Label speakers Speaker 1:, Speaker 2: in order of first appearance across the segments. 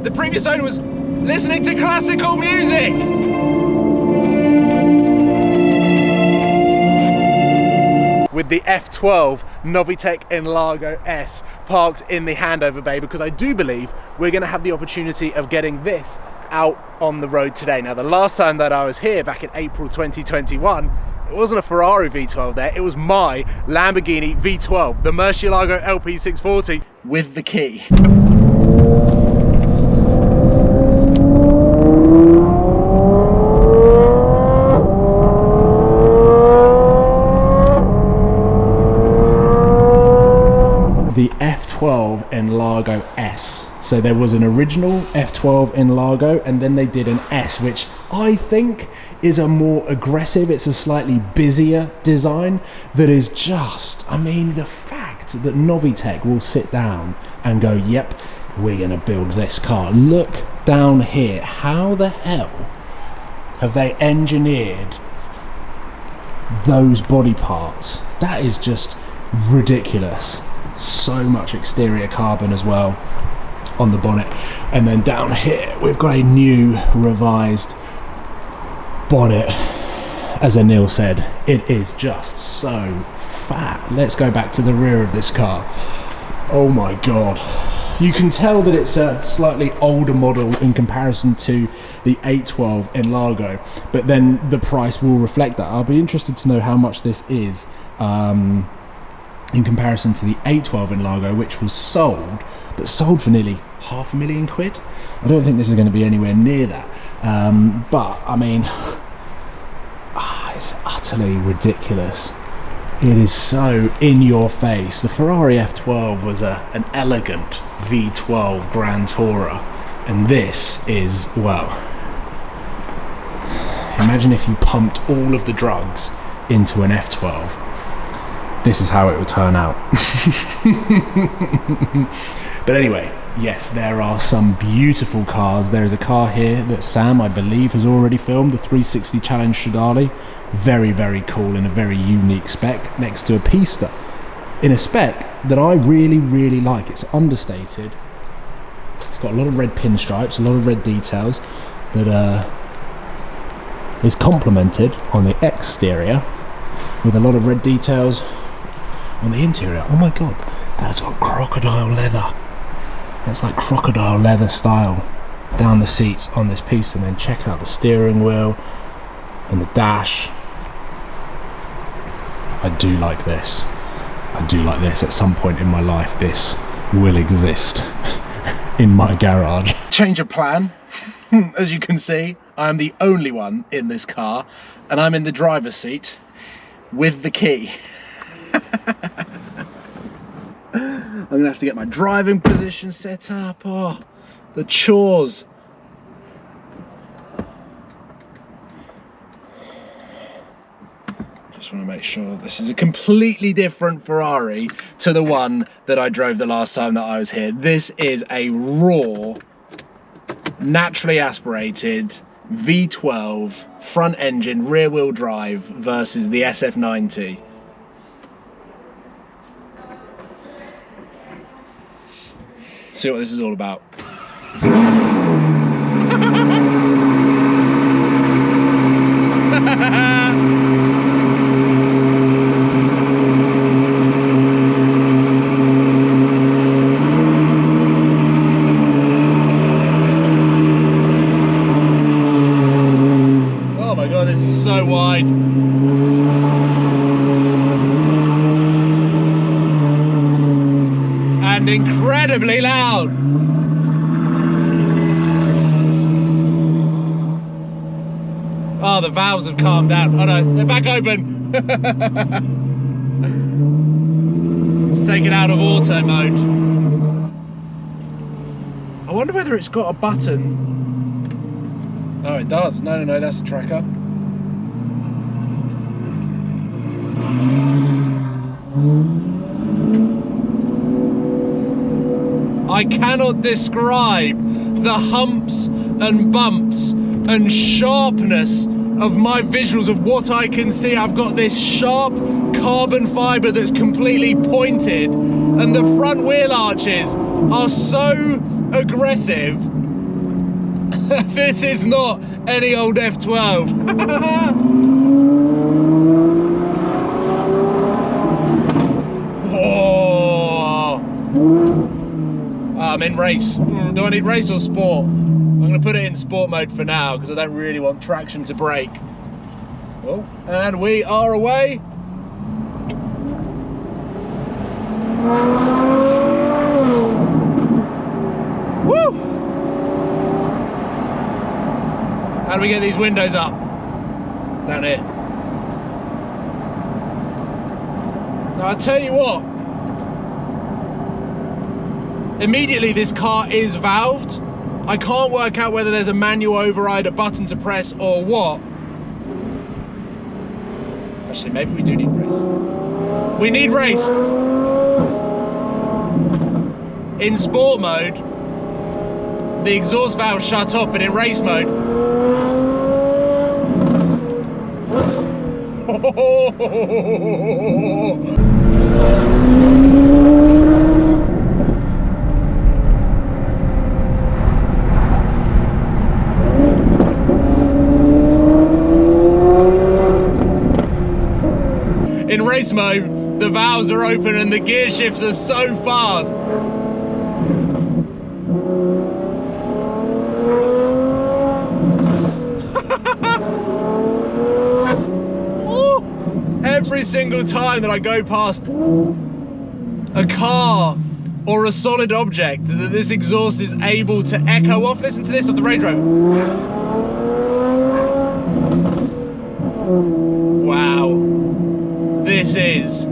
Speaker 1: The previous owner was listening to classical music. With the F12 Novitec N-Largo S parked in the handover bay, because I do believe we're going to have the opportunity of getting this out on the road today. Now, the last time that I was here back in April 2021, it wasn't a Ferrari V12 there, it was my Lamborghini V12, the Murcielago LP640 with the key. The F12 N-Largo S. So there was an original F12 N-Largo, and then they did an S, which I think is a more aggressive, it's a slightly busier design that is just, I mean, the fact that Novitec will sit down and go, yep, we're gonna build this car. Look down here, how the hell have they engineered those body parts? That is just ridiculous. So much exterior carbon as well on the bonnet, and then down here we've got a new revised bonnet. As Anil said, it is just so fat. Let's go back to the rear of this car. Oh my god, you can tell that it's a slightly older model in comparison to the 812 N-Largo, but then the price will reflect that. I'll be interested to know how much this is in comparison to the 812 N-Largo, which was sold for nearly £500,000. I don't think this is going to be anywhere near that, but I mean, it's utterly ridiculous. It is so in your face. The Ferrari F12 was an elegant V12 Grand Tourer, and this is, well, imagine if you pumped all of the drugs into an F12. This is how it would turn out. But anyway, yes, there are some beautiful cars. There is a car here that Sam, I believe, has already filmed, the 360 Challenge Stradale. Very, very cool in a very unique spec, next to a Pista in a spec that I really, really like. It's understated. It's got a lot of red pinstripes, a lot of red details that is complemented on the exterior with a lot of red details on the interior. Oh my god, that's got crocodile leather. That's like crocodile leather style down the seats on this piece, and then check out the steering wheel and the dash. I do like this. I do like this. At some point in my life, this will exist in my garage. Change of plan. As you can see, I'm the only one in this car, and I'm in the driver's seat with the key. I'm gonna have to get my driving position set up. Oh, the chores. Just want to make sure this is a completely different Ferrari to the one that I drove the last time that I was here. This is a raw, naturally aspirated V12 front engine rear wheel drive versus the SF90. See what this is all about. Oh my god, this is so wide. And incredibly loud. Oh, the valves have calmed down. Oh no, they're back open. Let's take it out of auto mode. I wonder whether it's got a button. Oh, it does. No, that's a tracker. I cannot describe the humps and bumps and sharpness of my visuals of what I can see. I've got this sharp carbon fibre that's completely pointed, and the front wheel arches are so aggressive This is not any old F12. Whoa. I'm in race. Do I need race or sport? I'm going to put it in sport mode for now because I don't really want traction to break. Oh, and we are away. Woo! How do we get these windows up? Down here. Now I'll tell you what. Immediately this car is valved. I can't work out whether there's a manual override, a button to press or what. Actually, maybe we do need race. We need race. In sport mode, the exhaust valve shut off, but in race mode, in race mode, the valves are open and the gear shifts are so fast. Every single time that I go past a car or a solid object that this exhaust is able to echo off. Listen to this off the Range Rover. Wow. This is. We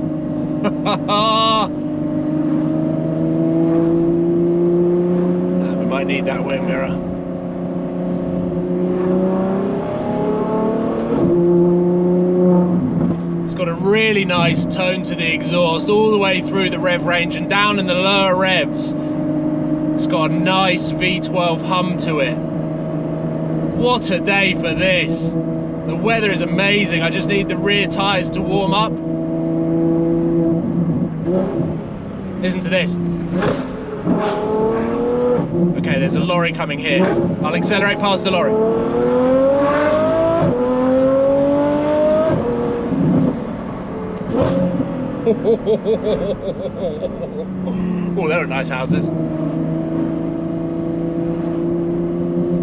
Speaker 1: might need that wing mirror. It's got a really nice tone to the exhaust all the way through the rev range and down in the lower revs. It's got a nice V12 hum to it. What a day for this. The weather is amazing. I just need the rear tyres to warm up. Listen to this. Okay, there's a lorry coming here. I'll accelerate past the lorry. Oh, there are nice houses.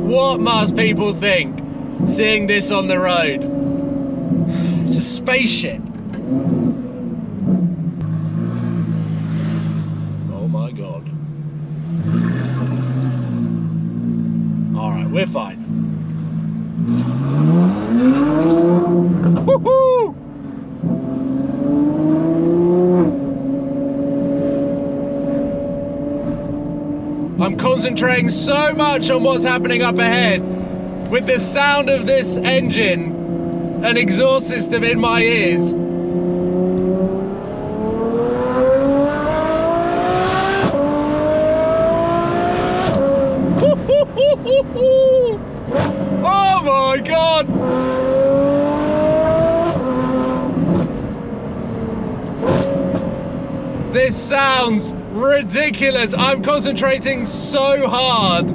Speaker 1: What must people think seeing this on the road? It's a spaceship. Oh my God. All right, we're fine. Woohoo! I'm concentrating so much on what's happening up ahead with the sound of this engine and exhaust system in my ears. Oh my God! This sounds ridiculous. I'm concentrating so hard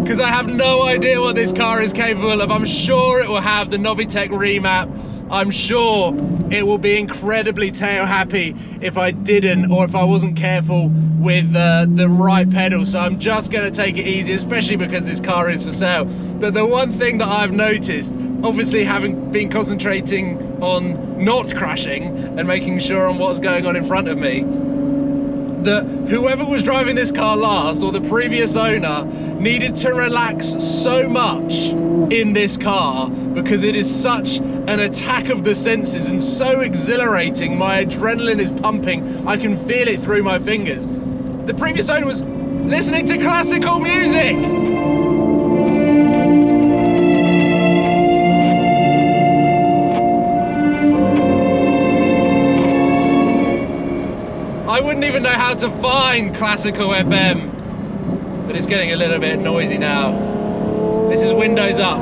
Speaker 1: because I have no idea what this car is capable of. I'm sure it will have the Novitec remap. I'm sure it will be incredibly tail happy if I didn't, or if I wasn't careful with the right pedal. So I'm just going to take it easy, especially because this car is for sale. But the one thing that I've noticed, obviously having been concentrating on not crashing and making sure on what's going on in front of me, that whoever was driving this car last, or the previous owner, needed to relax so much in this car because it is such an attack of the senses and so exhilarating. My adrenaline is pumping. I can feel it through my fingers. The previous owner was listening to classical music. I wouldn't even know how to find classical FM, but it's getting a little bit noisy now. This is windows up.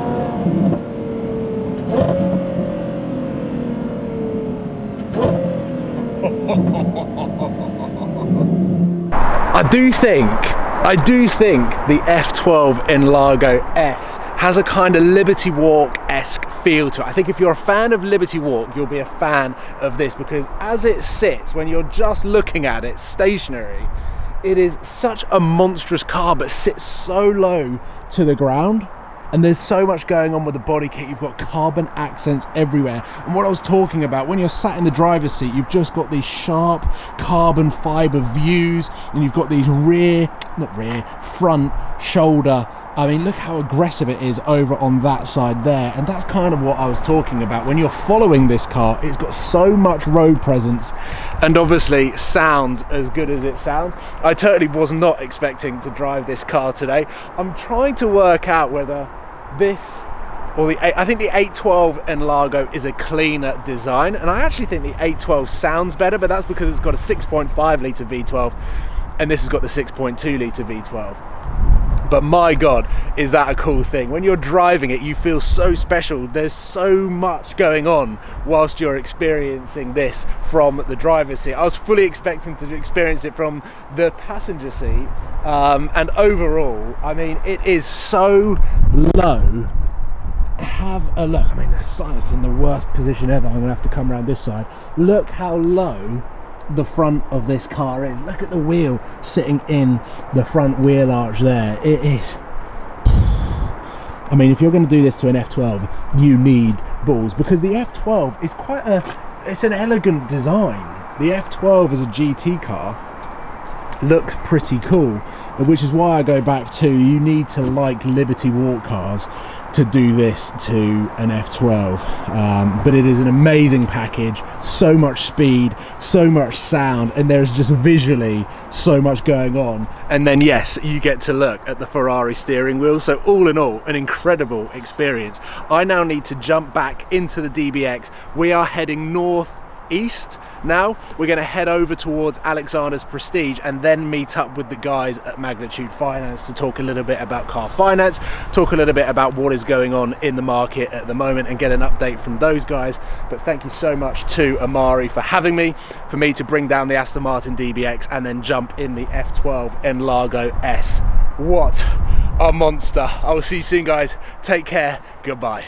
Speaker 1: I do think I do think the F12 N-Largo S has a kind of Liberty Walk-esque feel to it. I think if you're a fan of Liberty Walk, you'll be a fan of this, because as it sits, when you're just looking at it stationary, it is such a monstrous car, but sits so low to the ground. And there's so much going on with the body kit. You've got carbon accents everywhere. And what I was talking about, when you're sat in the driver's seat, you've just got these sharp carbon fiber views, and you've got these front shoulder. I mean, look how aggressive it is over on that side there. And that's kind of what I was talking about. When you're following this car, it's got so much road presence, and obviously sounds as good as it sounds. I totally was not expecting to drive this car today. I'm trying to work out whether this or I think the 812 N-Largo is a cleaner design, and I actually think the 812 sounds better, but that's because it's got a 6.5 litre V12 and this has got the 6.2 litre V12. But my God, is that a cool thing. When you're driving it, you feel so special. There's so much going on whilst you're experiencing this from the driver's seat. I was fully expecting to experience it from the passenger seat. And overall, I mean, it is so low. Have a look. I mean, the sun's in the worst position ever. I'm gonna have to come around this side. Look how low the front of this car is. Look at the wheel sitting in the front wheel arch there. It is, I mean, if you're going to do this to an F12, you need balls, because the F12 is it's an elegant design. The F12 as a GT car looks pretty cool, which is why I go back to, you need to like Liberty Walk cars to do this to an F12. But it is an amazing package, so much speed, so much sound, and there's just visually so much going on. And then yes, you get to look at the Ferrari steering wheel. So all in all, an incredible experience. I now need to jump back into the DBX. We are heading northeast now. We're going to head over towards Alexander's Prestige and then meet up with the guys at Magnitude Finance to talk a little bit about car finance, talk a little bit about what is going on in the market at the moment, and get an update from those guys. But thank you so much to Amari for having me, for me to bring down the Aston Martin DBX and then jump in the F12 N-Largo S. What a monster. I will see you soon, guys. Take care. Goodbye.